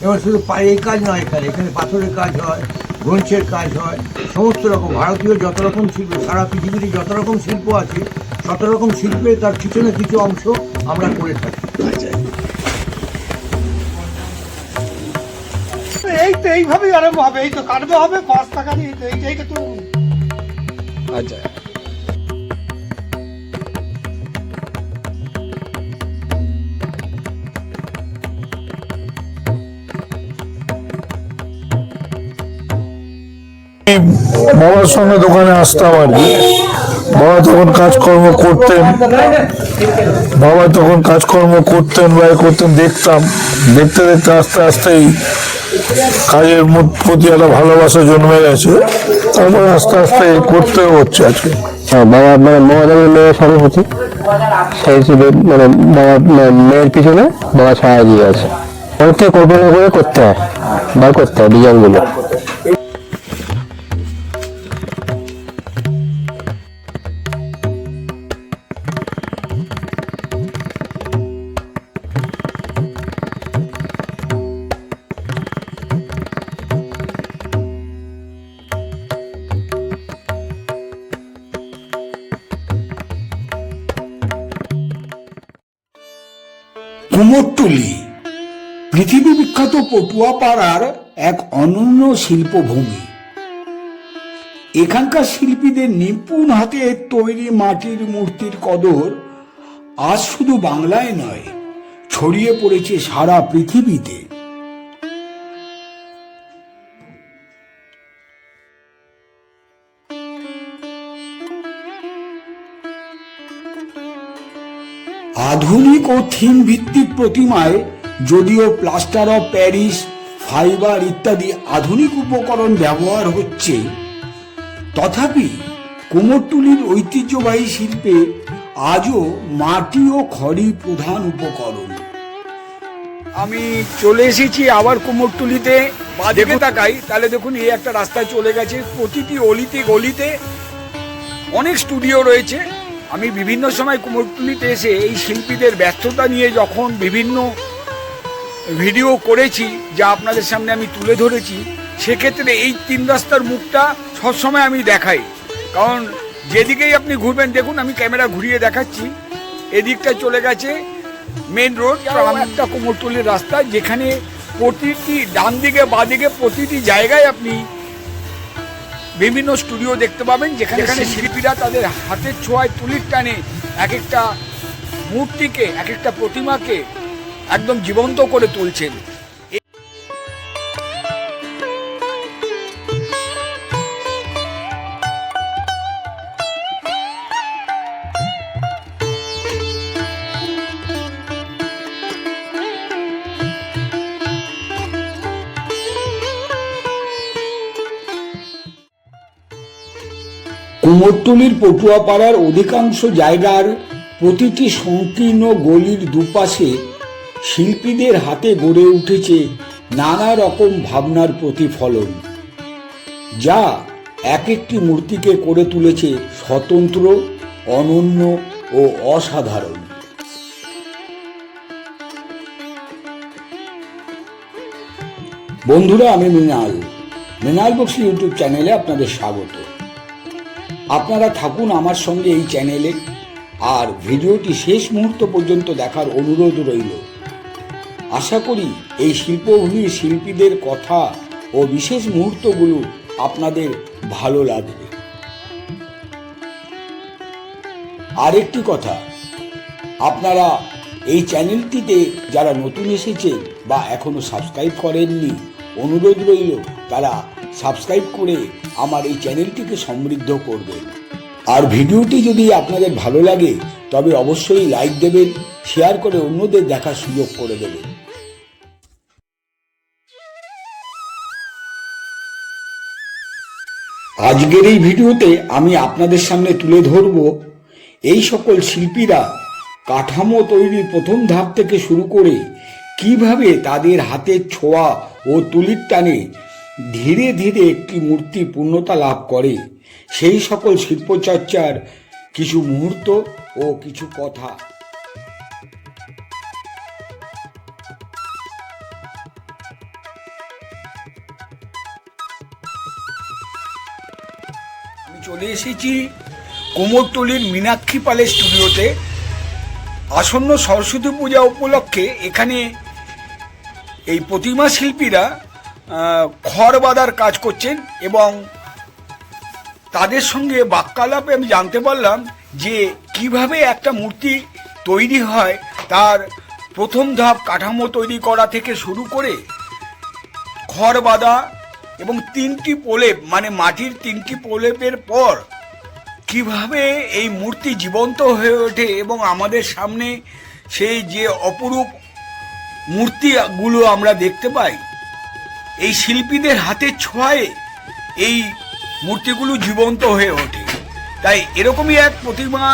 এবং শুধু এই কাজ নয়, এখানে এখানে পাথরের কাজ হয়, ব্রোঞ্জের কাজ হয়, সমস্ত রকম ভারতীয় যত রকম শিল্প, সারা পৃথিবীতে যত রকম শিল্প আছে তত রকম শিল্পের তার পিছনে কিছু অংশ আমরা করে থাকি। এই তো এইভাবেই আরম্ভ হবে, এই তো কাটতে হবে, বস্তা কাটি, এইটা তো আচ্ছা। বাবার সঙ্গে দোকানে আসতাম আর কি। বাবা তখন কাজকর্ম করতেন, বা করতেন, দেখতাম। দেখতে দেখতে আস্তে আস্তেই কাজের প্রতি একটা ভালোবাসা জন্মে গেছে। তারপরে আস্তে আস্তে করতেও হচ্ছে আজকে। বাবা মহাদেবের মেয়ের সভাপতি, সেই হিসেবে বাবা মেয়ের পিছনে বাবা ছায়া দিয়ে আছে। অনেকটা কল্পনা করে করতে হয়, বার করতে হয় ডিজাইনগুলো। কুমোরটুলি পৃথিবী বিখ্যাত পটুয়াপাড়ার এক অনন্য শিল্পভূমি। এখানকার শিল্পীদের নিপুণ হাতে তৈরি মাটির মূর্তির কদর আজ শুধু বাংলায় নয়, ছড়িয়ে পড়েছে সারা পৃথিবীতে। আধুনিক ও থিম ভিত্তিক প্রতিমায় যদিও প্লাস্টার অফ প্যারিস, ফাইবার ইত্যাদি আধুনিক উপকরণ ব্যবহার হচ্ছে, তথাপি কুমোরটুলির ঐতিহ্যবাহী শিল্পে আজও মাটি ও খড়ি প্রধান উপকরণ। আমি চলে এসেছি আবার কুমোরটুলিতে। বাঁদিকে তাকাই তাহলে দেখুন এই একটা রাস্তায় চলে গেছে, প্রতিটি অলিতে গলিতে অনেক স্টুডিও রয়েছে। আমি বিভিন্ন সময় কুমোরটুলিতে এসে এই শিল্পীদের ব্যস্ততা নিয়ে যখন বিভিন্ন ভিডিও করেছি, যা আপনাদের সামনে আমি তুলে ধরেছি, সেক্ষেত্রে এই তিন রাস্তার মুখটা সবসময় আমি দেখাই। কারণ যেদিকেই আপনি ঘুরবেন, দেখুন আমি ক্যামেরা ঘুরিয়ে দেখাচ্ছি, এদিকটা চলে গেছে মেন রোড, একটা কুমোরটুলির রাস্তা, যেখানে প্রতিটি ডান দিকে বাঁ দিকে প্রতিটি জায়গায় আপনি বিভিন্ন স্টুডিও দেখতে পাবেন, যেখানে শিল্পীরা তাদের হাতের ছোঁয়ায় তুলির টানে এক একটা মূর্তিকে, এক একটা প্রতিমাকে একদম জীবন্ত করে তুলছেন। কুমোরটুলির পটুয়াপাড়ার অধিকাংশ জায়গার প্রতিটি সংকীর্ণ গলির দুপাশে শিল্পীদের হাতে গড়ে উঠেছে নানা রকম ভাবনার প্রতিফলন, যা এক একটি মূর্তিকে করে তুলেছে স্বতন্ত্র, অনন্য ও অসাধারণ। বন্ধুরা, আমি মৃণাল বক্সি ইউটিউব চ্যানেলে আপনাদের স্বাগত। আপনারা থাকুন আমার সঙ্গে এই চ্যানেলে, আর ভিডিওটি শেষ মুহূর্ত পর্যন্ত দেখার অনুরোধ রইল। আশা করি এই শিল্পভূমির শিল্পীদের কথা ও বিশেষ মুহূর্তগুলো আপনাদের ভালো লাগবে। আরেকটি কথা, আপনারা এই চ্যানেলটিতে যারা নতুন এসেছে বা এখনো সাবস্ক্রাইব করেননি, অনুরোধ রইল তারা সাবস্ক্রাইব করে আমার এই চ্যানেলটিকে সমৃদ্ধ করবেন। আর ভিডিওটি যদি আপনাদের ভালো লাগে তবে অবশ্যই লাইক দেবেন, শেয়ার করে অন্যদের দেখার সুযোগ করে দেবেন। আজকের এই ভিডিওতে আমি আপনাদের সামনে তুলে ধরব এই সকল শিল্পীরা কাঠামো তৈরির প্রথম ধাপ থেকে শুরু করে কিভাবে তাদের হাতের ছোঁয়া ও তুলির টানে ধীরে ধীরে একটি মূর্তি পূর্ণতা লাভ করে, সেই সকল শিল্পচর্চার কিছু মুহূর্ত ও কিছু কথা। আমি চলে এসেছি কুমোরটুলির মীনাক্ষী পালের স্টুডিওতে। আসন্ন সরস্বতী পূজা উপলক্ষে এখানে এই প্রতিমা শিল্পীরা খড় বাঁধার কাজ করছেন এবং তাদের সঙ্গে বাক্যালাপে আমি জানতে পারলাম যে কিভাবে একটা মূর্তি তৈরি হয়, তার প্রথম ধাপ কাঠামো তৈরি করা থেকে শুরু করে খড় বাঁধা এবং 3টি প্রলেপ মানে মাটির 3টি প্রলেপের পর কিভাবে এই মূর্তি জীবন্ত হয়ে ওঠে এবং আমাদের সামনে সেই যে অপরূপ মূর্তিগুলো আমরা দেখতে পাই, এই শিল্পীদের হাতের ছোঁয়ায় এই মূর্তিগুলো জীবন্ত হয়ে ওঠে। তাই এরকমই এক প্রতিমা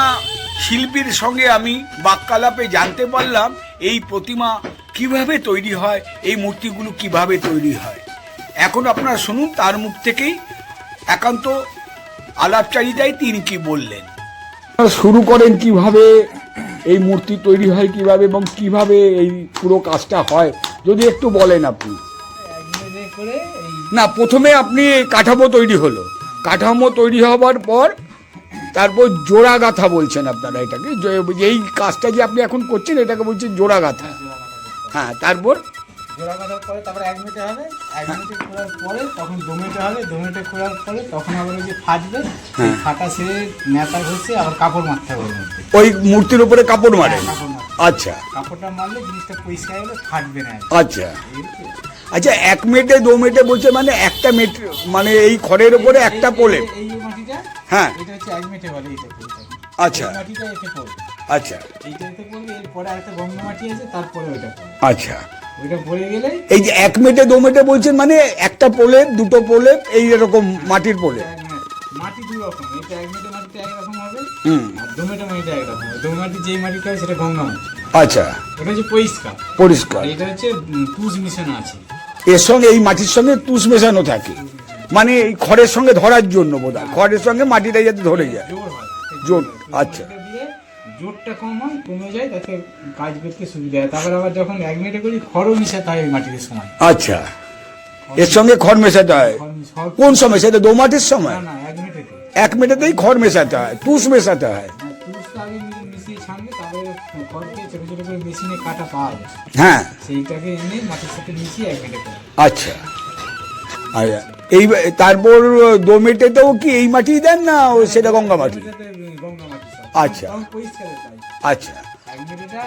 শিল্পীর সঙ্গে আমি বাক্যালাপে জানতে পারলাম এই প্রতিমা কিভাবে তৈরি হয়, এই মূর্তিগুলো কিভাবে তৈরি হয়। এখন আপনারা শুনুন তার মুখ থেকেই একান্ত আলাপচারিতায় তিনি কি বললেন। শুরু করেন কিভাবে এই মূর্তি তৈরি হয় কিভাবে এবং কিভাবে এই পুরো কাজটা হয় যদি একটু বলেন আপনি। না, প্রথমে আপনি কাঠামো তৈরি হলো, কাঠামো তৈরি হবার পর তারপর জোড়া গাঁথা বলছেন আপনারা এটাকে, এই কাজটা যে আপনি এখন করছেন এটাকে বলছেন জোড়া গাঁথা। হ্যাঁ, তারপর জোড়া বাঁধার পরে তারপরে 1 মিনিট হবে, 1 মিনিট খোলার পরে তখন 2 মিনিট হবে, 2 মিনিট খোলার পরে তখন আবার ওই যে ফাটবে, ফাটা ছেড়ে নেতা ঘষে আবার কাপড় মারতে হবে মধ্যে। ওই মূর্তির উপরে কাপড় মারে? কাপড় মারতে। আচ্ছা, কাপড়টা মারলে জিনিসটা পরিষ্কার হলে ফাটবে না। আচ্ছা আচ্ছা, 1 মিনিটে 2 মিনিটে বলছে মানে একটা মিনিট মানে এই খড়ের উপরে একটা প্রলেপ। এই মাটিটা, হ্যাঁ, এটা হচ্ছে 1 মিনিটে বলে এইটা পড়বে। আচ্ছা, এই মাটিটা এতে পড়বে। আচ্ছা, এইটা এতে পড়বে, এরপরে আরেকটা গঙ্গা মাটি আছে, তারপরে ওইটা পড়বে। আচ্ছা। ওইটা পড়ে গেলে এই যে 1 মিনিটে 2 মিনিটে বলছেন মানে একটা প্রলেপ, দুটো প্রলেপ, এই এরকম মাটির প্রলেপ। মাটি দুই রকম, এটা 1 মিনিটের মাটিটা একরকম হবে, হুম, আর 2 মিনিটের মাটিটা একরকম হবে। 2 মিনিটে যেই মাটিটা হয় সেটা গঙ্গা মাটি, আচ্ছা, ওটা হচ্ছে পরিষ্কার। পরিষ্কার। আর এটা হচ্ছে তুষ মিশানো আছে। এর সঙ্গে এই মাটির সঙ্গে তুষ মেশানো থাকে, মানে এই খড়ের সঙ্গে ধরার জন্য বোধহয়, খড়ের সঙ্গে মাটিটা যাতে ধরে যায়। জোর হয়, জোর, আচ্ছা। এটা দিয়ে জোরটা কম হয়, কমে যায়, তাতে কাজ করতে সুবিধা হয়। তারপর আবার যখন 1 মিনিটে করি খড়ও মিশাতে হয় ওই মাটির সময়। আচ্ছা, এর সঙ্গে খড় মেশাতে হয় কোন সময়? সেটা দোমাটির সময়? না না, 1 মিনিটে 1 মিনিটেই খড় মেশাতে হয়, তুষ মেশাতে হয়। তুষটা আগে মিশিয়ে ছানবে, তারপরে খড়কে ছোট ছোট করে মেশিনে কাটা পাওয়া যায়, হ্যাঁ, সেইটাকে এনে মাটির সাথে মিশিয়ে 1 মিনিটে করে। আচ্ছা, আচ্ছা। এই তারপর 2 মিনিটেতেও কি এই মাটি দেন না সেটা গঙ্গা মাটি? এটাতে গঙ্গা মাটি সব। আচ্ছা, তখন পরিষ্কারের কাজ। আচ্ছা, 1 মিনিটটা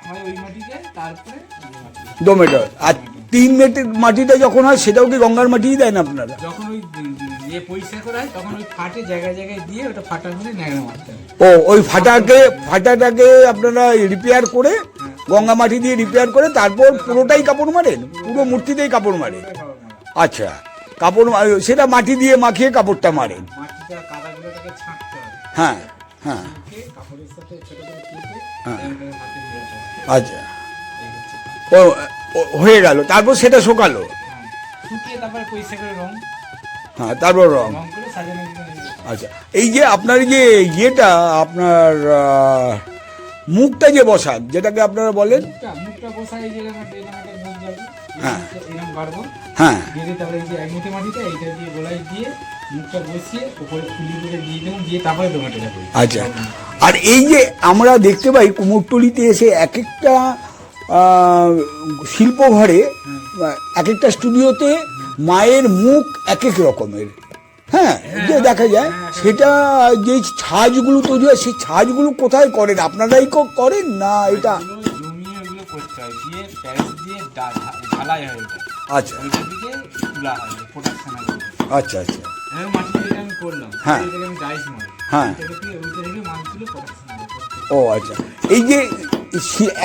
হয় ওই মাটিতে, তারপরে ওই মাটি। 2 মিনিট। আর 3 মিনিটের মাটিটা যখন হয় সেটাও কি গঙ্গার মাটিই দেন আপনারা? যখন ওই ইয়ে পরিষ্কার করা হয় তখন ওই ফাটে জায়গায় জায়গায় দিয়ে ওটা ফাটা করে ন্যাংরা মারতে হবে। ও, ওই ফাটাটাকে আপনারা রিপেয়ার করে গঙ্গা মাটি দিয়ে রিপেয়ার করে তারপর পুরোটাই কাপড় মারেন? পুরো মূর্তিতেই কাপড় মারে? আচ্ছা, কাপড় সেটা মাটি দিয়ে মাখিয়ে কাপড়টা মারেন? মাটিটা কাদাগুলোটাকে ছাঁকতে হবে, হ্যাঁ, হ্যাঁ, দিয়ে কাপড়ের সাথে ছোট করে কেটে হ্যাঁ। এরকম হাতে মেলাতে হবে। আচ্ছা। এই হচ্ছে কাজ। ও, হয়ে গেল, তারপর সেটা শুকালো? হ্যাঁ। শুকিয়ে তারপরে পরিষ্কার করে রং হ্যাঁ, তারপর রং। রং করে সাজানো দিতে হবে। আচ্ছা, এই যে আপনার যে ইয়েটা আপনার মুখটা যে বসান যেটাকে আপনারা বলেন, মুখটা বসাই, এই জায়গায় একটা মুখ যাবে, হ্যাঁ। এরকম গাড়বো, হ্যাঁ, দিয়ে তারপরে এই যে 1 মিনিটের মাটিটা এইটা দিয়ে গোলাই দিয়ে মুখটা বসিয়ে উপরে ফুলি করে দিয়ে দেবো, দিয়ে তারপরে দোমাটিটা করি। আচ্ছা। আর এই যে আমরা দেখতে পাই কুমোরটুলিতে এসে এক একটা শিল্পঘরে, এক একটা স্টুডিওতে মায়ের মুখ এক এক রকমের, হ্যাঁ, যে দেখা যায় সেটা যে ছাঁচগুলো তৈরি হয় সেই ছাঁচগুলো কোথায় করেন? আপনারাই করেন না এটা? এগুলো জমিয়ে ওগুলো করতে হয়, দিয়ে প্যারিস দিয়ে ঢালাই হয় ওটা, আচ্ছা, ওইটা দিকে তুলা হয় প্রোডাকশন হয়। আচ্ছা, আচ্ছা, এবার মাটিটা যেটা আমি করলাম, হ্যাঁ। এটাকে আমি ডাইস মারি, হ্যাঁ। ওইটা থেকে মাছগুলো প্রোডাকশন হবে। ও আচ্ছা। এই যে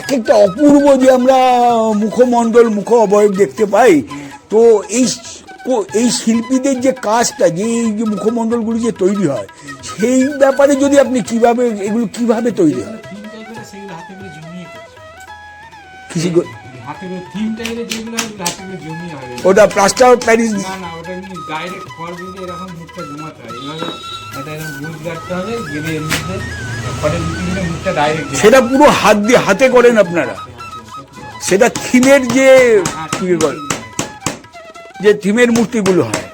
এক একটা অপূর্ব যে আমরা মুখমণ্ডল মুখ অবয়ব দেখতে পাই, তো এই শিল্পীদের যে কাজটা, যে এই যে মুখমণ্ডলগুলি যে তৈরি হয় সেই ব্যাপারে যদি আপনি কিভাবে এগুলো কিভাবে তৈরি হয়? থিম টাইপের সেগুলো হাতে করে জমিয়ে করছে, কিছু হাতে করে থিম টাইপের যেগুলো হয় ওগুলো হাতে করে জমিয়ে হবে। ওটা প্লাস্টার প্যারিস? না না, ওটা এমনি ডাইরেক্ট খড় দিয়ে এরকম মুখটা জমাতে হয়, এইভাবে এটা এরকম গুঁজ রাখতে হবে, গেলে এর মধ্যে খড়ের মুখে মুখটা ডাইরেক্ট সেটা পুরো হাত দিয়ে হাতে করেন আপনারা? সেটা থিমের যে কি বলে, যে থিমের মূর্তিগুলো হয়।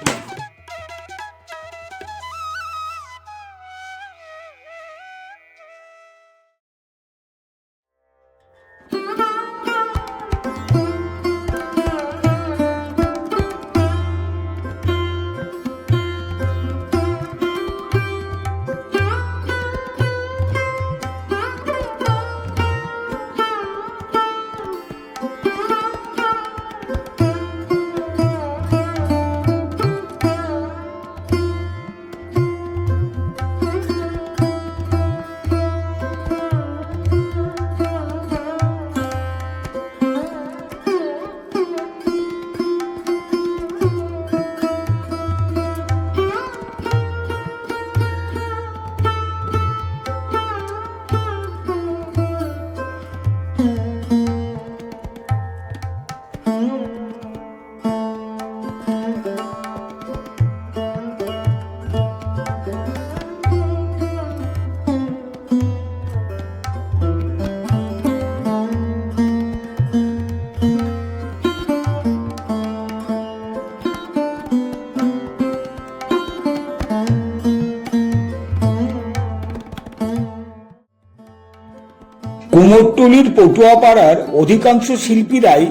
কুমোরটুলির পটুয়াপাড়ার অধিকাংশ শিল্পীরাই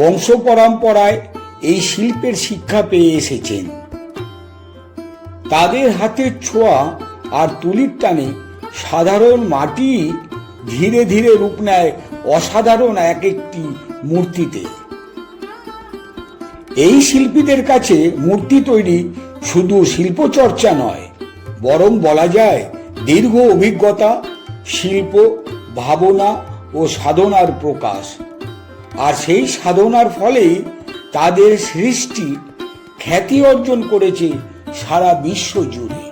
বংশ পরম্পরায় এই শিল্পের শিক্ষা পেয়ে এসেছেন। তাদের হাতের ছোঁয়া আর তুলির টানে সাধারণ মাটি ধীরে ধীরে রূপ নেয় অসাধারণ এক একটি মূর্তিতে। এই শিল্পীদের কাছে মূর্তি তৈরি শুধু শিল্পচর্চা নয়, বরং বলা যায় দীর্ঘ অভিজ্ঞতা, শিল্প, ভাবনা ও সাধনার প্রকাশ। আর সেই সাধনার ফলেই তাদের সৃষ্টি খ্যাতি অর্জন করেছে সারা বিশ্ব জুড়ে।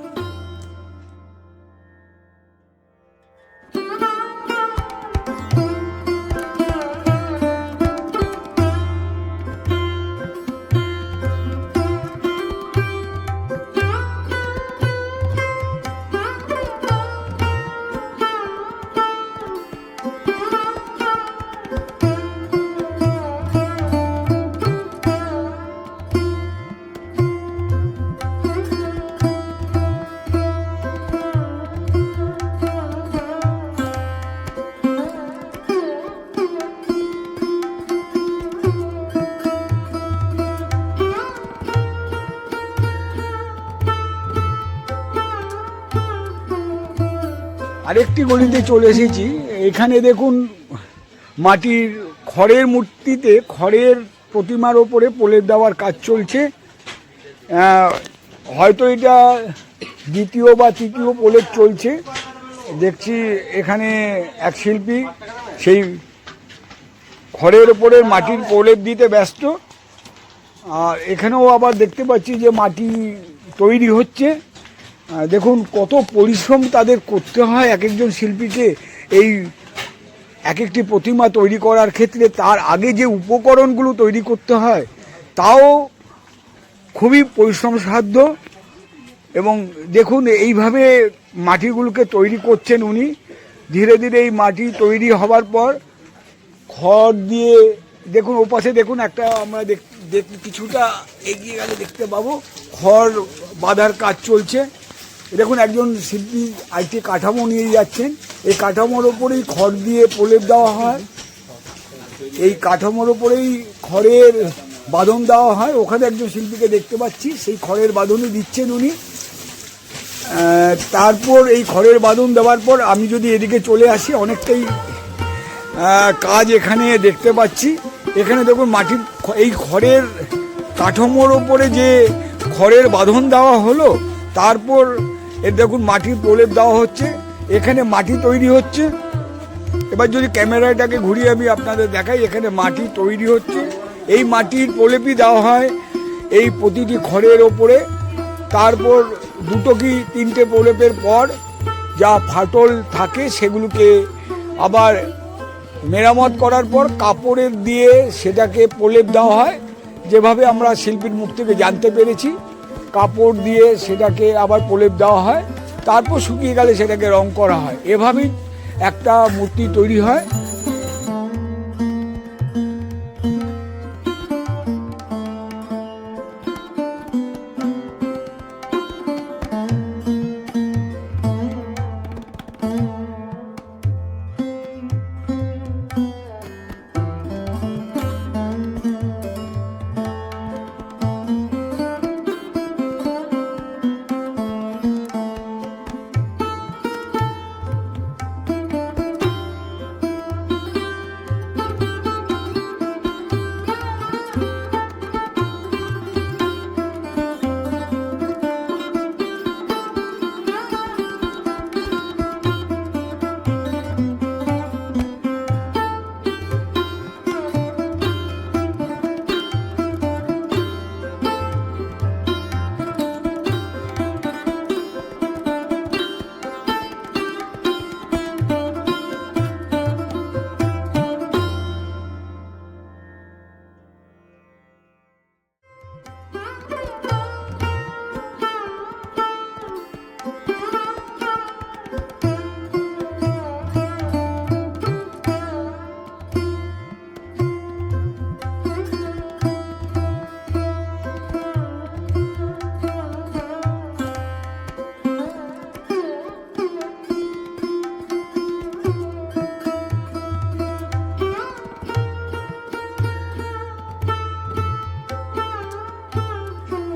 আরেকটি গলিতে চলে এসেছি। এখানে দেখুন মাটির খড়ের মূর্তিতে খড়ের প্রতিমার ওপরে প্রলেপ দেওয়ার কাজ চলছে। হয়তো এটা দ্বিতীয় বা তৃতীয় প্রলেপ চলছে। দেখছি এখানে এক শিল্পী সেই খড়ের ওপরে মাটির প্রলেপ দিতে ব্যস্ত। আর এখানেও আবার দেখতে পাচ্ছি যে মাটি তৈরি হচ্ছে। দেখুন কত পরিশ্রম তাদের করতে হয় এক একজন শিল্পীকে এই এক একটি প্রতিমা তৈরি করার ক্ষেত্রে। তার আগে যে উপকরণগুলো তৈরি করতে হয় তাও খুবই পরিশ্রমসাধ্য। এবং দেখুন এইভাবে মাটিগুলোকে তৈরি করছেন উনি। ধীরে ধীরে এই মাটি তৈরি হবার পর খড় দিয়ে, দেখুন ওপাশে দেখুন একটা আমরা কিছুটা এগিয়ে গেলে দেখতে পাবো খড় বাঁধার কাজ চলছে। দেখুন একজন শিল্পী আইটি কাঠামো নিয়ে যাচ্ছেন। এই কাঠামোর ওপরেই খড় দিয়ে প্রলেপ দেওয়া হয়। এই কাঠামোর ওপরেই খড়ের বাঁধন দেওয়া হয়। ওখানে একজন শিল্পীকে দেখতে পাচ্ছি, সেই খড়ের বাঁধনই দিচ্ছেন উনি। তারপর এই খড়ের বাঁধন দেওয়ার পর আমি যদি এদিকে চলে আসি, অনেকটাই কাজ এখানে দেখতে পাচ্ছি। এখানে দেখুন মাটির এই খড়ের কাঠামোর ওপরে যে খড়ের বাঁধন দেওয়া হলো, তারপর এর দেখুন মাটির প্রলেপ দেওয়া হচ্ছে। এখানে মাটি তৈরি হচ্ছে। এবার যদি ক্যামেরাটাকে ঘুরিয়ে আমি আপনাদের দেখাই, এখানে মাটি তৈরি হচ্ছে। এই মাটির প্রলেপই দেওয়া হয় এই প্রতিটি খড়ের ওপরে। তারপর দুটো কি তিনটে প্রলেপের পর যা ফাটল থাকে সেগুলোকে আবার মেরামত করার পর কাপড়ের দিয়ে সেটাকে প্রলেপ দেওয়া হয়। যেভাবে আমরা শিল্পীর মুখ থেকে জানতে পেরেছি, কাপড় দিয়ে সেটাকে আবার প্রলেপ দেওয়া হয়। তারপর শুকিয়ে গেলে সেটাকে রং করা হয়। এভাবেই একটা মূর্তি তৈরি হয়।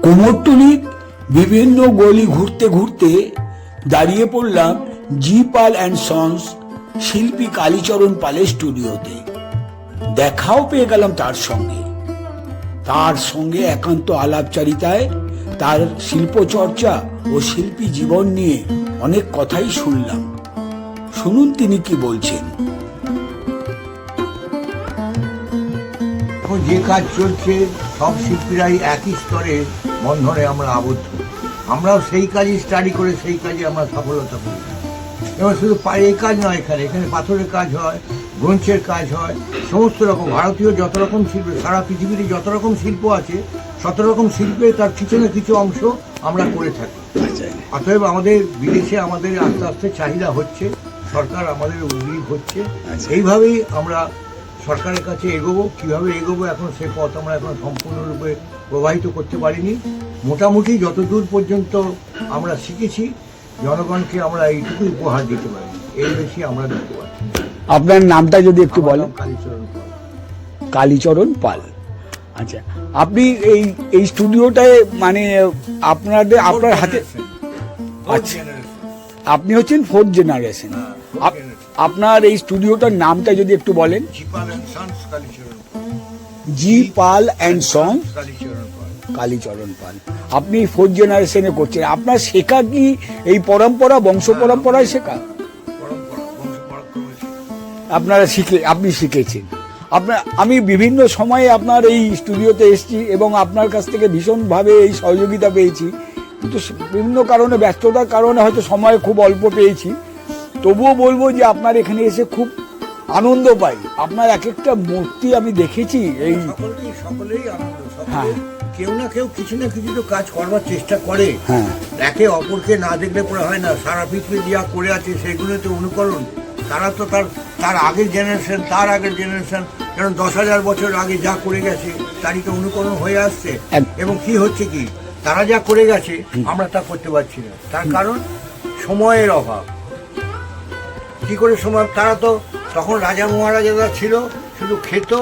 কুমোরটুলির বিভিন্ন গলি ঘুরতে ঘুরতে দাঁড়িয়ে পড়লাম জি পাল অ্যান্ড সন্স শিল্পী কালীচরণ পালের স্টুডিওতে। দেখাও পেয়ে গেলাম তার সঙ্গে একান্ত আলাপচারিতায় তার শিল্পচর্চা ও শিল্পী জীবন নিয়ে অনেক কথাই শুনলাম। শুনুন তিনি কি বলছেন। এখন যে কাজ চলছে সব শিল্পীরাই একই স্তরের বন্ধনে আমরা আবদ্ধ। আমরাও সেই কাজই স্টাডি করে সেই কাজে আমরা সফলতা করি। এবং শুধু এই কাজ নয়, এখানে পাথরের কাজ হয়, ব্রোঞ্জের কাজ হয়, সমস্ত রকম ভারতীয় যত রকম শিল্প, সারা পৃথিবীতে যত রকম শিল্প আছে 17 রকম শিল্পের তার পিছনে কিছু অংশ আমরা করে থাকি। অতএব আমাদের বিদেশে আমাদের আস্তে আস্তে চাহিদা হচ্ছে, সরকার আমাদের উদ্যোগ হচ্ছে। এইভাবেই আমরা সরকারের কাছে এগোবো। কীভাবে এগোবো এখন সে পথ আমরা এখন সম্পূর্ণরূপে প্রবাহিত করতে পারিনি। মোটামুটি যতদূর পর্যন্ত আমরা শিখেছি জনগণকে আমরা এইটুকু উপহার দিতে পারি, এর বেশি আমরা দিতে পারি। আপনার নামটা যদি একটু বলেন। কালীচরণ পাল। কালীচরণ পাল। আচ্ছা, আপনি এই স্টুডিওটায় মানে আপনার হাতে, আচ্ছা, আপনি হচ্ছেন 4th জেনারেশন। আপনার এই স্টুডিওটার নামটা যদি একটু বলেন। জি পাল অ্যান্ড সন্স কালীচরণ পাল। আপনি 4th জেনারেশনে করছেন। আপনার শেখা কি এই পরম্পরা, বংশ পরম্পরায় শেখা? আপনি শিখেছেন। আমি বিভিন্ন সময়ে আপনার এই স্টুডিওতে এসেছি এবং আপনার কাছ থেকে ভীষণভাবে এই সহযোগিতা পেয়েছি, কিন্তু বিভিন্ন কারণে, ব্যস্ততার কারণে হয়তো সময় খুব অল্প পেয়েছি। তবুও বলবো যে আপনার এখানে এসে খুব আনন্দ পাই। আপনার এক একটা মূর্তি আমি দেখেছি, এই সকলেই আনন্দ। হ্যাঁ, কেউ না কেউ কিছু না কিছু তো কাজ করবার চেষ্টা করে। হ্যাঁ, একে অপরকে না দেখলে পরে হয় না। সারা পৃথিবী যা করে আছে সেগুলো তো অনুকরণ। তারা তো তার আগের জেনারেশন, তার আগের জেনারেশন, কারণ 10,000 বছর আগে যা করে গেছে তারই তো অনুকরণ হয়ে আসছে। এবং কি হচ্ছে কি, তারা যা করে গেছে আমরা তা করতে পারছি না। তার কারণ সময়ের অভাব। কি করে সময়, তারা তো তখন রাজা মহারাজারা ছিল, শুধু খেত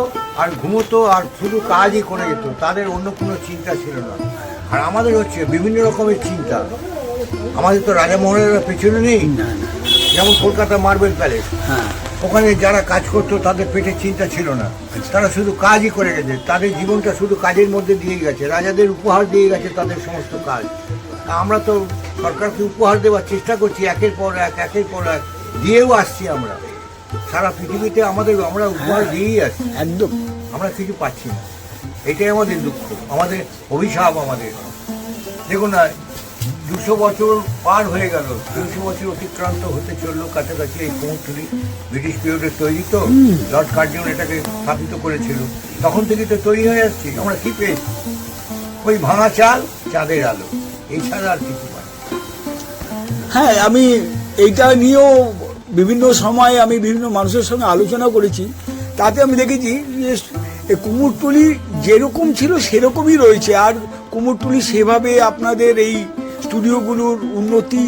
আর ঘুমোতো আর শুধু কাজই করে যেত, তাদের অন্য কোনো চিন্তা ছিল না। আর আমাদের হচ্ছে বিভিন্ন রকমের চিন্তা। আমাদের তো রাজা মহারাজারা পেছনে নেই। যেমন কলকাতা মার্বেল প্যালেস, ওখানে যারা কাজ করতো তাদের পেটে চিন্তা ছিল না, তারা শুধু কাজই করে গেছে। তাদের জীবনটা শুধু কাজের মধ্যে দিয়ে গেছে, রাজাদের উপহার দিয়ে গেছে তাদের সমস্ত কাজ। আমরা তো সরকারকে উপহার দেওয়ার চেষ্টা করছি, একের পর এক দিয়েও আসছি। আমরা সারা পৃথিবীতে আমরা উপহার দিয়েই আসছি, একদম। আমরা কিছু পাচ্ছি না। এটাই আমাদের দুঃখ, আমাদের অভিশাপ। আমাদের দেখুন না, 200 বছর পার হয়ে গেল, 300 বছর অতিক্রান্ত হতে চললো কাছাকাছি। এই কুমোরটুলি ব্রিটিশ পিরিয়ডের তৈরি, তো লর্ড কার্জন এটাকে স্থাপিত করেছিল, তখন থেকে তো তৈরি হয়ে আসছি। আমরা কি পেয়েছি? ওই ভাঙা চাল, চাঁদের আলো, এছাড়া আর কিছু পাই। হ্যাঁ, আমি এইটা নিয়েও বিভিন্ন সময় আমি বিভিন্ন মানুষের সঙ্গে আলোচনা করেছি। তাতে আমি দেখেছি যে কুমোরটুলি যেরকম ছিল সেরকমই রয়েছে। আর কুমোরটুলি সেভাবে আপনাদের এই স্টুডিওগুলোর উন্নতি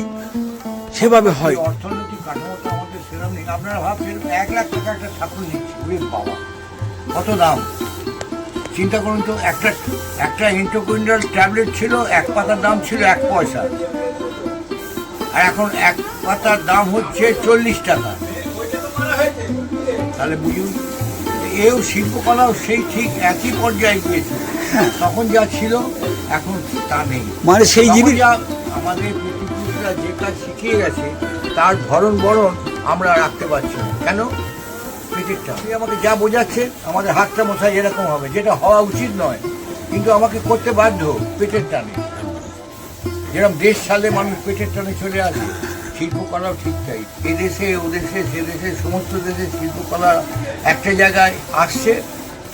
সেভাবে হয়। অর্থনৈতিক কাঠামোটা আমাদের সেরকম নেই। আপনারা ভাবছেন 1 লাখ টাকা একটা ঠাকুর নিচ্ছে, ওরে বাবা কত দাম! চিন্তা করুন তো, একটা ইন্টোকুইন্টাল ট্যাবলেট ছিল, 1 পাতার দাম ছিল 1 পয়সা, আর এখন 1 পাতার দাম হচ্ছে 40 টাকা। তাহলে বুঝুন, এও শিল্পকলাও সেই ঠিক একই পর্যায়ে গিয়েছে। তখন যা ছিল এখন তা নেই। মানে সেই জিনিস আমাদের পৃথিবীরা যে কাজ শিখিয়ে গেছে তার ধরন বরণ আমরা রাখতে পারছি না। কেন? পেটেরটা। আমাকে যা বোঝাচ্ছে আমাদের হাতটা মশাই এরকম হবে, যেটা হওয়া উচিত নয়, কিন্তু আমাকে করতে বাধ্য পেটের টানে। যেরকম দেশ ছাড়লে মানুষ পেটের টানে চলে আসে, শিল্পকলাও ঠিক তাই। এদেশে ওদেশে সে দেশে সমস্ত দেশের শিল্পকলা একটা জায়গায় আসছে,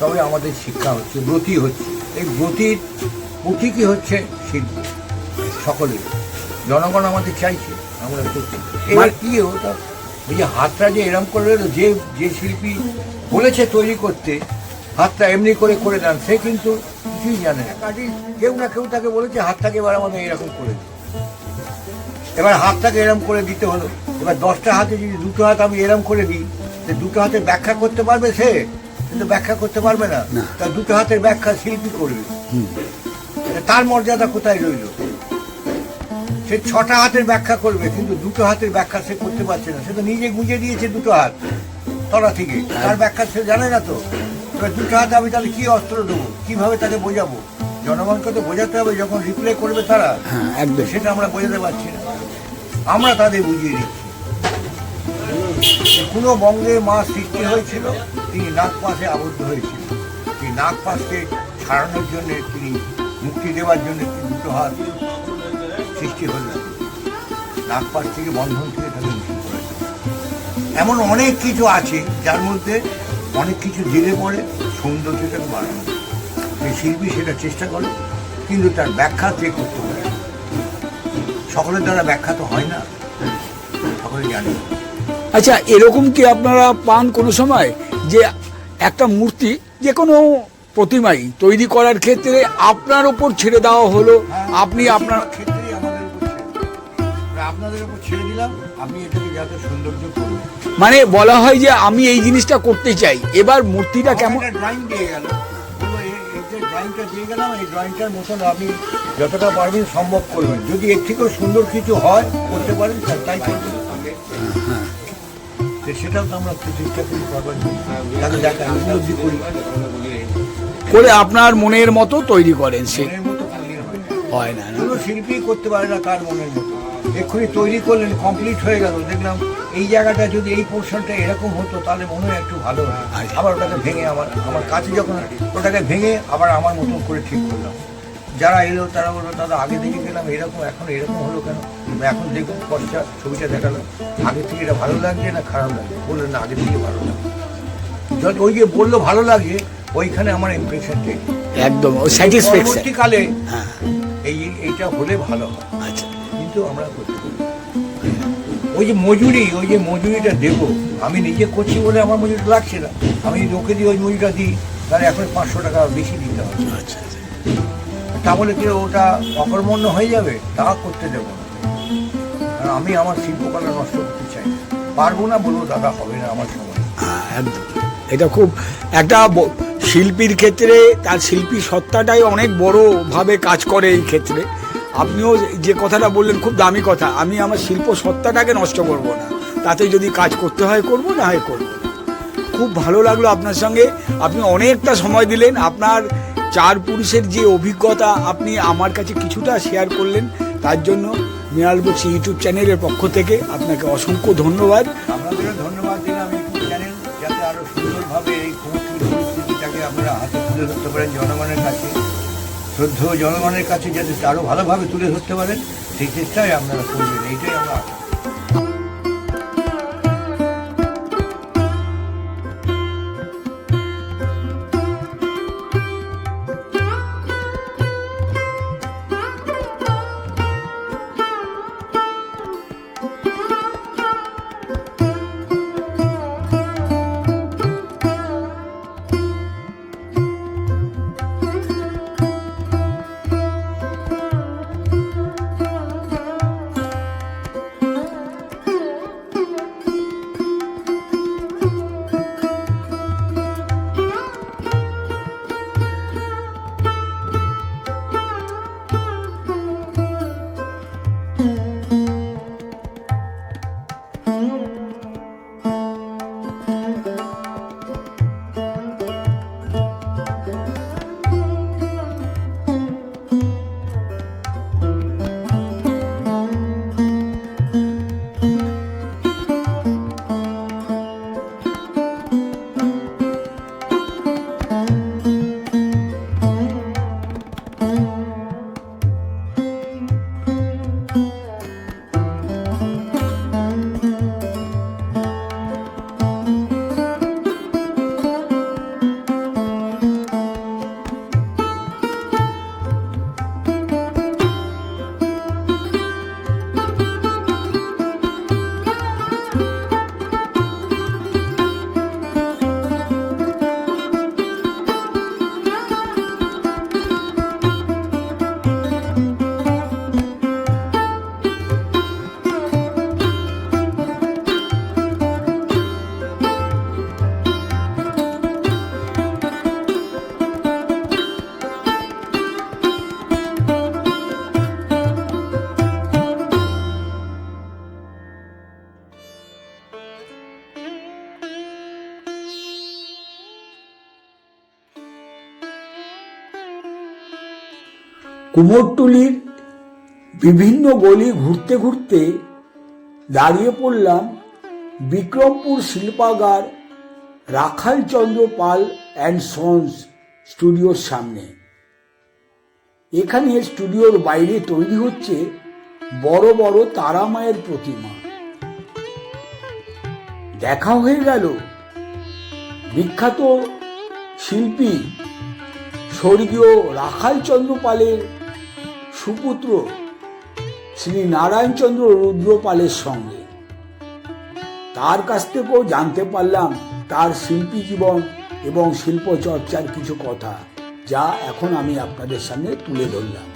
তবে আমাদের শিক্ষা হচ্ছে, ব্রতী হচ্ছে। এই ব্রতির প্রতীকই হচ্ছে শিল্প। সকলে জনগণ আমাদের চাইছে, আমরা করছি। এবার কি হতো, ওই যে হাতটা যে এরম করে যে শিল্পী বলেছে তৈরি করতে, হাতটা এমনি করে দেন, সে কিন্তু কিছুই জানে না। কাজে কেউ না কেউ তাকে বলেছে হাতটাকে এবার আমাদের এরকম করে দিই। এবার হাতটাকে এরম করে দিতে হলো। এবার 10টা হাতে যদি 2টো হাত আমি এরম করে দিই, 2টো হাতে ব্যাখ্যা করতে পারবে সে? কিন্তু ব্যাখ্যা করতে পারবে না। তার 2টো হাতের ব্যাখ্যা শিল্পী করবে। তার মর্যাদা কোথায় রইল? সে 6টা হাতের ব্যাখ্যা করবে, কিন্তু 2টো হাতের ব্যাখ্যা সে করতে পারছে না। সে তো নিজে গুঁজে দিয়েছে 2টো হাত তলা থেকে, তার ব্যাখ্যা সে জানে না। তো এবার 2টো হাতে আমি তাহলে কি অস্ত্র দেবো, কিভাবে তাকে বোঝাবো? জনগণকে তো বোঝাতে হবে, যখন রিপ্লে করবে তারা, একদম। সেটা আমরা বোঝাতে পারছি না। আমরা তাদের বুঝিয়ে দিচ্ছি। কোনো বঙ্গে মা সৃষ্টি হয়েছিল, তিনি নাগপাশে আবদ্ধ হয়েছিল। সেই নাগপাশকে ছাড়ানোর জন্য, তিনি মুক্তি দেওয়ার জন্য 2টো হাত সৃষ্টি হল। নাগপাশ থেকে, বন্ধন থেকে তাকে মুক্তি করেছে। এমন অনেক কিছু আছে যার মধ্যে অনেক কিছু দিলে পরে সৌন্দর্যটাকে বাড়ানো। সেই শিল্পী সেটা চেষ্টা করে, কিন্তু তার ব্যাখ্যা কে করতে পারে? সকলের দ্বারা ব্যাখ্যা তো হয় না, সকলে জানে। আচ্ছা, এরকম কি আপনারা পান কোনো সময় যে একটা মূর্তি, যে কোনো প্রতিমাই তৈরি করার ক্ষেত্রে আপনার ওপর ছেড়ে দেওয়া হলো, আপনি আপনার ক্ষেত্রেই আমাদের উপর আপনাদের উপর ছেড়ে দিলাম, আপনি এটাকে যাতে সৌন্দর্য করুন। মানে বলা হয় যে আমি এই জিনিসটা করতে চাই, এবার মূর্তিটা কেমন? ড্রয়িং দিয়ে গেল, এই যে ড্রয়িংটা দিয়ে গেলাম, এই ড্রয়িংটার মতন আপনি যতটা পারবেন সম্ভব করবেন। যদি এর থেকেও সুন্দর কিছু হয়, করতে পারেন, তাই করবেন। সেটাও তো আমরা চেষ্টা করি করবার জন্য, তাকে দেখা উপলব্ধি করি, করে আপনার মনের মতো তৈরি করেন। সে মনের মতো করলে হয় না, না? কোনো শিল্পী করতে পারে না তার মনের মতো। এক্ষুনি তৈরি করলেন, কমপ্লিট হয়ে গেল, দেখলাম এই জায়গাটা যদি এই পোর্শনটা এরকম হতো তাহলে মনে হয় একটু ভালো হয়। আবার ওটাকে ভেঙে আমার কাছে যখন ওটাকে ভেঙে আবার আমার মতন করে ঠিক করলাম। যারা এলো তারা বললো, দাদা আগে দেখে গেলাম এরকম, এখন এরকম হলো কেন? এখন দেখুন পশ্চাৎ ছবিটা দেখালো, আগে থেকে এটা ভালো লাগছে না খারাপ লাগছে? বললেন না, আগে থেকে ভালো লাগছে। যদি ওই যে বললো ভালো লাগে, ওইখানে আমার ইমপ্রেশনটাই একদম স্যাটিসফ্যাকশন। পরবর্তীকালে হ্যাঁ, এইটা হলে ভালো হয়, আচ্ছা। কিন্তু আমরা করতে পারি। ওই যে মজুরিটা দেবো, আমি নিজে করছি বলে আমার মজুরি লাগছে না। আমি লোকে দিয়ে ওই মজুরিটা দিই, তাহলে এখন 500 টাকা বেশি দিতে হবে। আচ্ছা, তা বলে কি ওটা অকর্মণ্য হয়ে যাবে? তা করতে দেবো না। কারণ আমি আমার শিল্পকলা নষ্ট করতে চাই না। পারবো না বলবো, দাদা হবে না আমার সময়। একদম। এটা খুব একটা শিল্পীর ক্ষেত্রে তার শিল্পী সত্তাটাই অনেক বড়ভাবে কাজ করে এই ক্ষেত্রে। আপনিও যে কথাটা বললেন খুব দামি কথা, আমি আমার শিল্প সত্তাটাকে নষ্ট করব না, তাতে যদি কাজ করতে হয় করব, না হয় করব। খুব ভালো লাগলো আপনার সঙ্গে, আপনি অনেকটা সময় দিলেন। আপনার 4 পুরুষের যে অভিজ্ঞতা আপনি আমার কাছে কিছুটা শেয়ার করলেন, তার জন্য মৃণাল বক্সী ইউটিউব চ্যানেলের পক্ষ থেকে আপনাকে অসংখ্য ধন্যবাদ। আপনাদেরও ধন্যবাদ দিলাম ইউটিউব চ্যানেল, যাতে আরও সুন্দরভাবে এই পরিস্থিতিটাকে আপনারা হাতে তুলে ধরতে পারেন জনগণের কাছে, শ্রদ্ধেয় জনগণের কাছে, যাতে আরও ভালোভাবে তুলে ধরতে পারেন, সেই চেষ্টাই আপনারা করবেন, এইটাই আমরা আশা করি। কুমোরটুলির বিভিন্ন গলি ঘুরতে ঘুরতে দাঁড়িয়ে পড়লাম বিক্রমপুর শিল্পাগার রাখাল চন্দ্র পাল অ্যান্ড সন্স স্টুডিওর সামনে। এখানে স্টুডিওর বাইরে তৈরি হচ্ছে বড় বড় তারা মায়ের প্রতিমা। দেখা হয়ে গেল বিখ্যাত শিল্পী স্বর্গীয় রাখাল চন্দ্র পালের সুপুত্র শ্রী নারায়ণচন্দ্র রুদ্র পালের সঙ্গে। তার কাছ থেকেও জানতে পারলাম তার শিল্পী জীবন এবং শিল্প চর্চার কিছু কথা, যা এখন আমি আপনাদের সামনে তুলে ধরলাম।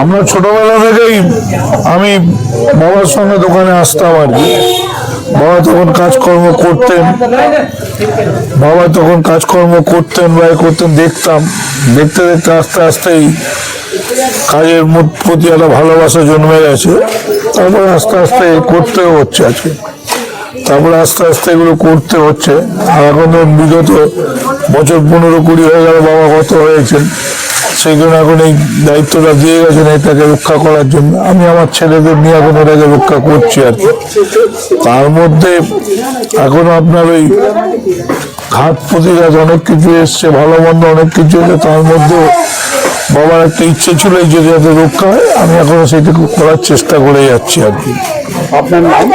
আমরা ছোটবেলা থেকেই আমি বাবার সঙ্গে দোকানে আসতাম আর কি। বাবা তখন কাজকর্ম করতেন বা করতেন, দেখতাম। দেখতে দেখতে আস্তে আস্তেই কাজের প্রতি একটা ভালোবাসা জন্মে গেছে। তারপরে আস্তে আস্তে করতেও হচ্ছে আজকে, তারপরে আস্তে আস্তে এগুলো করতে হচ্ছে। আর এখন তো বিগত বছর 15-20 হয়ে গেল বাবা গত হয়েছেন, সেই জন্য এখন এই দায়িত্বটা দিয়ে গেছেন এটাকে রক্ষা করার জন্য। আমি আমার ছেলেদের নিয়ে এখন এটাকে রক্ষা করছি আর কি। তার মধ্যে এখনো আপনার ওই ঘাট প্রতিঘাত অনেক কিছু এসছে, ভালো মন্দ অনেক কিছু এসছে। তার মধ্যে বাবার একটা ইচ্ছে ছিল যে যাতে রক্ষা হয়, আমি এখনো সেইটুকু করার চেষ্টা করে যাচ্ছি আর কি। আপনার নাম?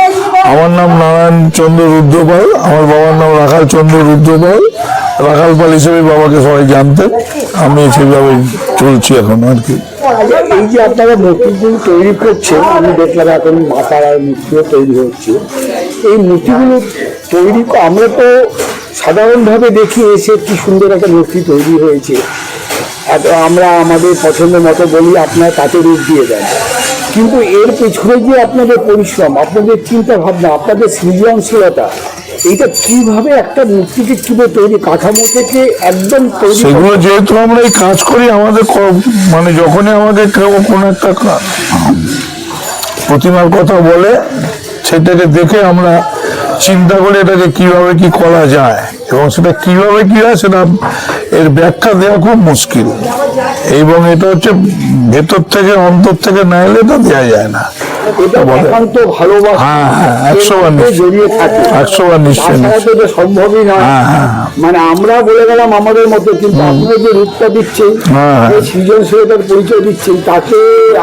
আমার নাম নারায়ণ চন্দ্র রুদ্রপাল, আমার বাবার নাম রাখাল চন্দ্র রুদ্রপাল। রাখাল পাল হিসেবে বাবাকে সবাই জানতেন, আমি সেভাবে চলছি এখন আর কি। এই যে আপনারা মূর্তিগুলো তৈরি করছেন, আমি দেখলাম এখন মাথার আর মূর্তিও তৈরি হচ্ছে। এই মূর্তিগুলো তৈরি আমরা তো সাধারণভাবে দেখি এসে কি সুন্দর একটা মূর্তি তৈরি হয়েছে, আমরা আমাদের পছন্দ মতো বলি আপনার তাতে রূপ দিয়ে দেন। কিন্তু এর পেছনে যে আপনাদের পরিশ্রম, আপনাদের চিন্তা ভাবনা, আপনাদের সৃজনশীলতা, এইটা কিভাবে একটা মূর্তিকে কিভাবে তৈরি কাঠামো থেকে একদম তৈরি, সেগুলো যেহেতু আমরা এই কাজ করি, আমাদের মানে যখনই আমাদের কেউ কোনো একটা প্রতিমার কথা বলে, সেটাকে দেখে আমরা চিন্তা করি এটাকে কিভাবে কি করা যায়, এবং সেটা কিভাবে কি হয় সেটা এর ব্যাখ্যা দেওয়া খুব মুশকিল। এবং এটা হচ্ছে ভেতর থেকে অন্তর থেকে না এলে এটা দেওয়া যায় না। ভালোবাসা 100বার জড়িয়ে থাকে, 100বার নিশ্চয়ই সম্ভবই নয়। মানে আমরা বলে গেলাম আমাদের মতো, কিন্তু আপনারা যে রূপটা দিচ্ছেন, যে সৃজনশীলতার পরিচয় দিচ্ছেন, তাকে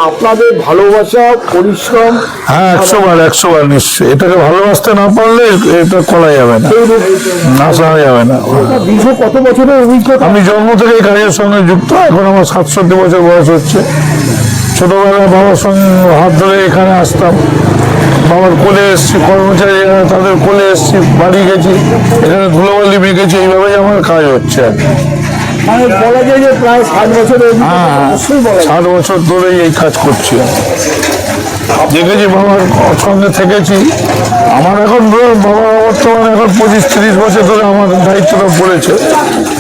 আপনাদের ভালোবাসা, পরিশ্রম। 100বার নিশ্চয়ই। এটাকে ভালোবাসতে না পারলে এটা করা যাবে না, না শোনা যাবে না। দীর্ঘ কত বছরের অভিজ্ঞতা? আমি জন্ম থেকে এই কাজের সঙ্গে যুক্ত, এখন আমার 67 বছর বয়স হচ্ছে। ছোটবেলায় বাবার সঙ্গে হাত ধরে এখানে আসতাম, বাবার কোলে এসছি, কর্মচারী তাদের কোলে এসছি, বাড়ি গেছি, এখানে ধুলোবালি মেখেছি, এইভাবেই আমার কাজ হচ্ছে আর কি। মানে বলা যায় যে প্রায় 60 বছরের। 60 বছর ধরেই এই কাজ করছি। দেখেছি বাবার সঙ্গে থেকেছি। আমার এখন বাবা বর্তমানে এখন 25-30 বছর ধরে আমার দায়িত্বটা পড়েছে,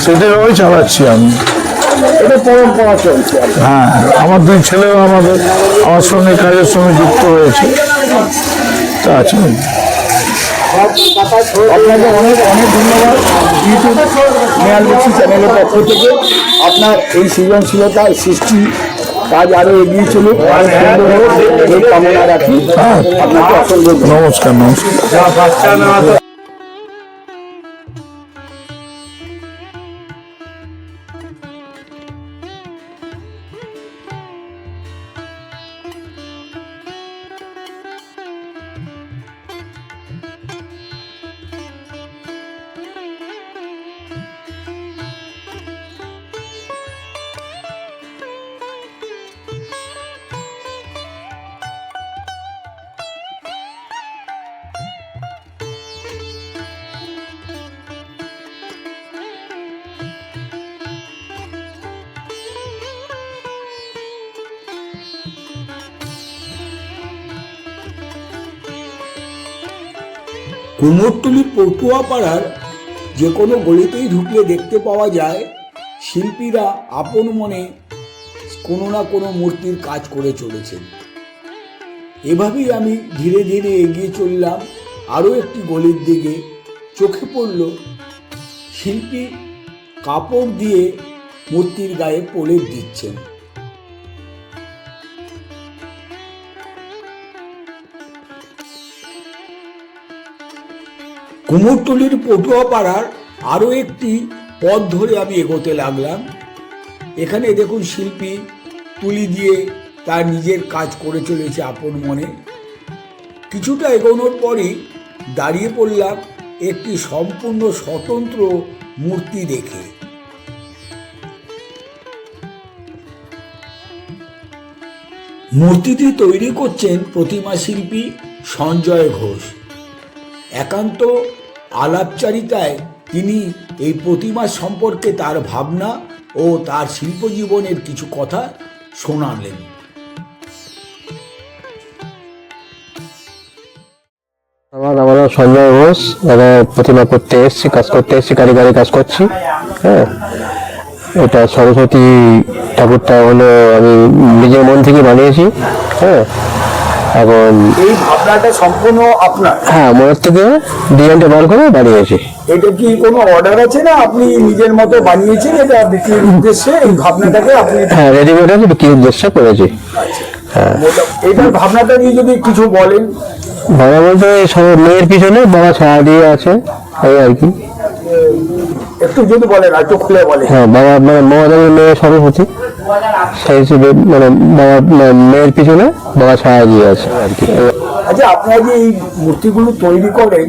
সেটাভাবে চালাচ্ছি আমি। এটা পরম্পরা চলছে। আমার 2 ছেলেও আমার সঙ্গে কাজের সঙ্গে যুক্ত হয়েছে, তা আছে। আপনাকে অনেক অনেক ধন্যবাদ ইউটিউব মেয়াল বক্সি চ্যানেলের পক্ষ থেকে। আপনার এই সৃজনশীলতা, সৃষ্টি কাজ আরো এগিয়ে চলুক, আরো সুন্দর হোক, এই কামনা রাখি। আপনাকে অসংখ্য নমস্কার। কুমোরটুলির পটুয়া পাড়ার যে কোনো গলিতেই ঢুকলে দেখতে পাওয়া যায় শিল্পীরা আপন মনে কোনো না কোনো মূর্তির কাজ করে চলেছেন। এভাবেই আমি ধীরে ধীরে এগিয়ে চললাম আরও একটি গলির দিকে। চোখে পড়ল শিল্পী কাপড় দিয়ে মূর্তির গায়ে প্রলেপ দিচ্ছেন। কুমোরটুলির পটুয়াপাড়ার আরও একটি পথ ধরে আমি এগোতে লাগলাম। এখানে দেখুন শিল্পী তুলি দিয়ে তার নিজের কাজ করে চলেছে আপন মনে। কিছুটা এগোনোর পরই দাঁড়িয়ে পড়লাম একটি সম্পূর্ণ স্বতন্ত্র মূর্তি দেখে। মূর্তিটি তৈরি করছেন প্রতিমা শিল্পী সঞ্জয় ঘোষ। একান্ত আলাপচারিতায় তিনি এই প্রতিমা সম্পর্কে তার ভাবনা ও তার শিল্পজীবনের কিছু কথা শোনালেন। আমার সঞ্জয় ঘোষ, প্রতিমা করতে এসেছি, কাজ করতে এসেছি, কারিগরি কাজ করছি। হ্যাঁ, এটা সরস্বতী ঠাকুরটা হলো আমি নিজের মন থেকে বানিয়েছি। হ্যাঁ, এখন এই ভাবনাটা সম্পূর্ণ আপনার? হ্যাঁ, মনের থেকে ডিজাইনটা বার করে বানিয়েছি। এটা কি কোনো অর্ডার আছে না আপনি নিজের মতো বানিয়েছেন এটা বিক্রির উদ্দেশ্যে? এই ভাবনাটাকে আপনি? হ্যাঁ, রেডিমেড আছে, বিক্রির উদ্দেশ্যে করেছি। হ্যাঁ, এইটার ভাবনাটা নিয়ে যদি কিছু বলেন। বাবা বলতে সব মেয়ের পিছনে বাবা ছায়া দিয়ে আছে, এই আর কি। একটু যদি বলেন, একটু খুলে বলেন। হ্যাঁ, বাবা মানে মহাদেবের মেয়ে সরস্বতী, সেই হিসেবে মানে বাবা মেয়ের পিছনে বাবা ছায়া দিয়ে আছে আর কি। আচ্ছা, আপনারা যে এই মূর্তিগুলো তৈরি করেন,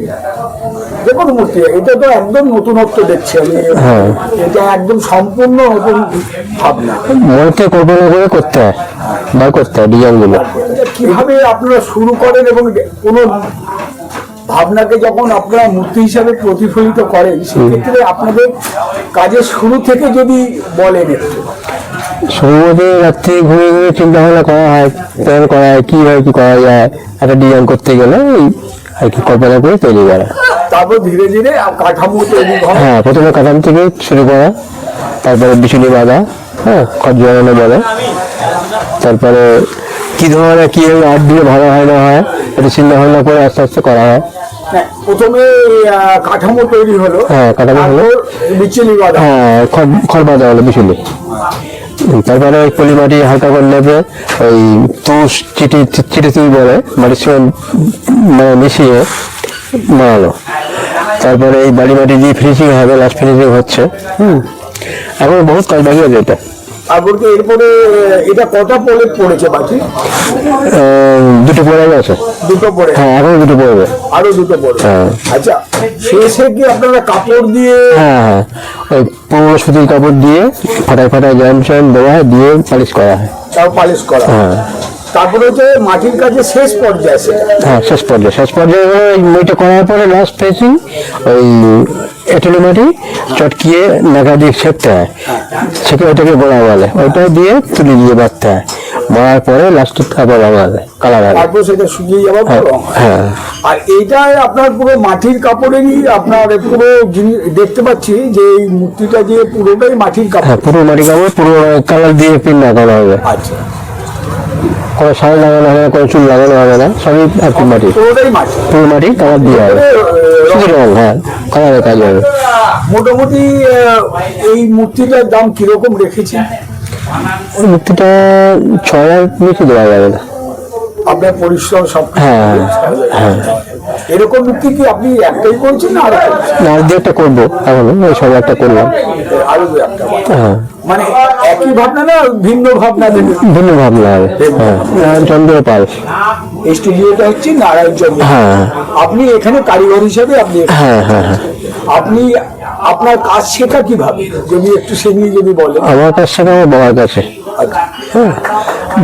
দেখুন মূর্তি এটা তো একদম নতুনত্ব দেখছি আমি। হ্যাঁ, এটা একদম সম্পূর্ণ নতুন ভাবনা। মন থেকে কল্পনা করে করতে হয়, বার করতে হয় ডিজাইনগুলো। কিভাবে আপনারা শুরু করেন এবং কোনো ভাবনাকে যখন আপনারা মূর্তি হিসাবে প্রতিফলিত করেন, সেক্ষেত্রে আপনাদের কাজের শুরু থেকে যদি বলেন একটু। শুরুতে রাত্রে ঘুরে ঘুরে চিন্তা ভাবনা করা হয়, প্ল্যান করা হয় কিভাবে কি করা যায়। একটা ডিজাইন করতে গেলে এই আর কি কল্পনা করে তৈরি করা। তারপর ধীরে ধীরে কাঠামো তৈরি হয়। হ্যাঁ, প্রথমে কাঠামো থেকে শুরু করা, তারপরে বিচুলি বাঁধা, হ্যাঁ, খড় জড়ানো বলে, তারপরে কি ধরনের কি আর্ট দিয়ে ভালো হয় না হয় এটা চিন্তা ভাবনা করে আস্তে আস্তে করা হয়। প্রথমে কাঠামো তৈরি হলো। হ্যাঁ, কাঠামো হলো, বিচুলি বাঁধা। হ্যাঁ, খড় বাঁধা হলো বিচুলি। তারপরে ওই পলি মাটি হালকা করে নেবে, ওই তুষ চিটি তুই বলে মাটির সঙ্গে মানে মিশিয়ে বানালো। তারপরে এই বাড়ি মাটি দিয়ে ফিনিশিং হবে, লাস্ট ফিনিশিং হচ্ছে। এখন বহুত কাজ বাকি আছে এটা। তারপরে এরপরে এটা কটা প্রলেপ পড়েছে বাকি? দুটো পড়ে গেছে। দুটো পড়ে? হ্যাঁ, এখনো দুটো পড়বে, আরো দুটো পড়বে। হ্যাঁ। আচ্ছা, শেষে কি আপনারা কাপড় দিয়ে? হ্যাঁ হ্যাঁ, ওই পুরোনো সুতির কাপড় দিয়ে ফাটায় ফাটায় জ্যাম চ্যাম দেওয়া হয়, দিয়ে পালিশ করা হয়। তাও পালিশ করা? হ্যাঁ। তারপরে হচ্ছে মাটির কাজে শেষ পর্যায়ে আছে। হ্যাঁ, শেষ পর্যায়ে ওই মইটা করার পরে লাস্ট ফেসিং ওই এঁটেল মাটি চটকিয়ে নাকা দিয়ে ছেঁকতে হয়, ছেঁকে ওইটাকে গোড়া বলে, ওইটা দিয়ে তুলি দিয়ে বাঁধতে হয়, মারার পরে লাস্ট আবার রঙালে কালার হয়। তারপর সেটা শুকিয়ে যাওয়ার পর রং হয়। হ্যাঁ, আর এইটাই আপনার পুরো মাটির কাপড়েরই আপনার পুরো দেখতে পাচ্ছি যে এই মূর্তিটা যে পুরোটাই মাটির হ্যাঁ, কাপড়। পুরো মাটি কাপড়, পুরো কালার দিয়ে পিন্না করা হবে। আচ্ছা, কোনো শাড়ি লাগানো হবে না, কোনো চুল লাগানো হবে না, সবই আর কি মাটি, পুরোটাই মাটি। পুরো মাটি কালার দিয়ে হবে, শুধু রং। হ্যাঁ, কালারের কাজ হবে। মোটামুটি এই মূর্তিটার দাম কিরকম রেখেছেন? ওই মূর্তিটা 6,000 বেশি দেওয়া যাবে না। আপনার পরিশ্রম সব? হ্যাঁ হ্যাঁ, এরকম মূর্তি কি আপনি একটাই করছেন না আরো? না, আর দু একটা করবো, এখনো ওই সব একটা করলাম। আরো দু একটা? হ্যাঁ, মানে একই ভাবনা না ভিন্ন ভাবনা দেবে? ভিন্ন ভাবনা হবে। হ্যাঁ, নারায়ণচন্দ্র পাল। এই স্টুডিওটা হচ্ছে নারায়ণচন্দ্র। হ্যাঁ আপনি এখানে কারিগর হিসাবে আপনি হ্যাঁ হ্যাঁ হ্যাঁ। আপনি আপনার কাজ শেখা কিভাবে যদি একটু সে নিয়ে যদি বলেন? আমার কাছ থেকে আমার বাবার কাছে। হ্যাঁ,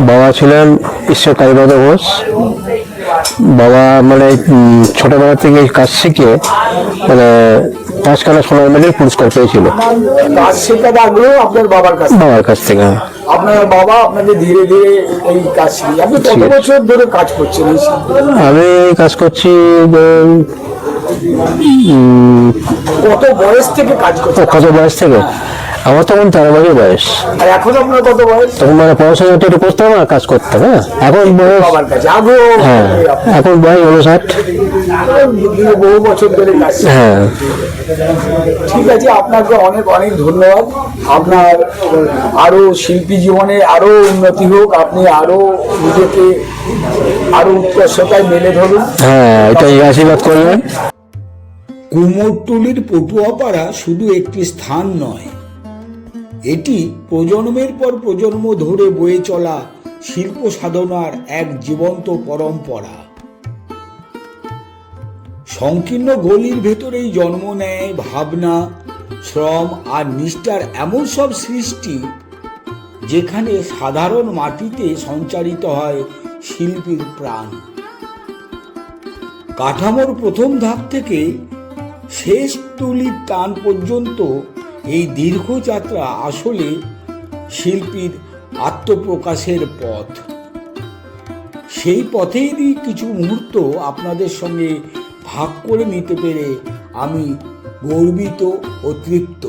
বাবা ছিলেন ঈশ্বর কালীপদ ঘোষ। বাবা মানে ছোটবেলা থেকে এই কাজ শিখে মানে 5খানা সোনার মেডেল পুরস্কার পেয়েছিল। কাজ শেখার আগ্রহ আপনার বাবার কাছে? বাবার কাছ থেকে। আপনার বাবা আপনাকে ধীরে ধীরে এই কাজ শিখিয়ে। আপনি কত বছর ধরে কাজ করছেন এই শিল্পে? আমি কাজ করছি কত বয়স থেকে কাজ করছেন? কত বয়স থেকে? আমার তখন 13 বছর বয়স। আর এখন আপনার কত বয়স? তখন মানে পড়াশোনা একটু করতাম আর কাজ করতাম। হ্যাঁ, এখন বয়স, বাবার কাছে আগ্রহ। হ্যাঁ এখন বয়স 59। বহু বছর ধরে কাজ। হ্যাঁ, ঠিক আছে, আপনাকে অনেক অনেক ধন্যবাদ। আপনার আরো শিল্পী জীবনে আরো উন্নতি হোক, আপনি আরো নিজেকে আরো উৎকর্ষতায় মেলে ধরুন। হ্যাঁ, এটাই আশীর্বাদ করলেন। কুমোরটুলির পটুয়াপাড়া শুধু একটি স্থান নয়, এটি প্রজন্মের পর প্রজন্ম ধরে বয়ে চলা শিল্প সাধনার এক জীবন্ত পরম্পরা। সংকীর্ণ গলির ভেতরেই জন্ম নেয় ভাবনা, শ্রম আর নিষ্ঠার এমন সব সৃষ্টি, যেখানে সাধারণ মাটিতে সঞ্চারিত হয় শিল্পীর প্রাণ। কাঠামোর প্রথম ধাপ থেকে শেষ তুলির টান পর্যন্ত এই দীর্ঘ যাত্রা আসলে শিল্পীর আত্মপ্রকাশের পথ। সেই পথেরই কিছু মুহূর্ত আপনাদের সঙ্গে ভাগ করে নিতে পেরে আমি গর্বিত ও তৃপ্ত।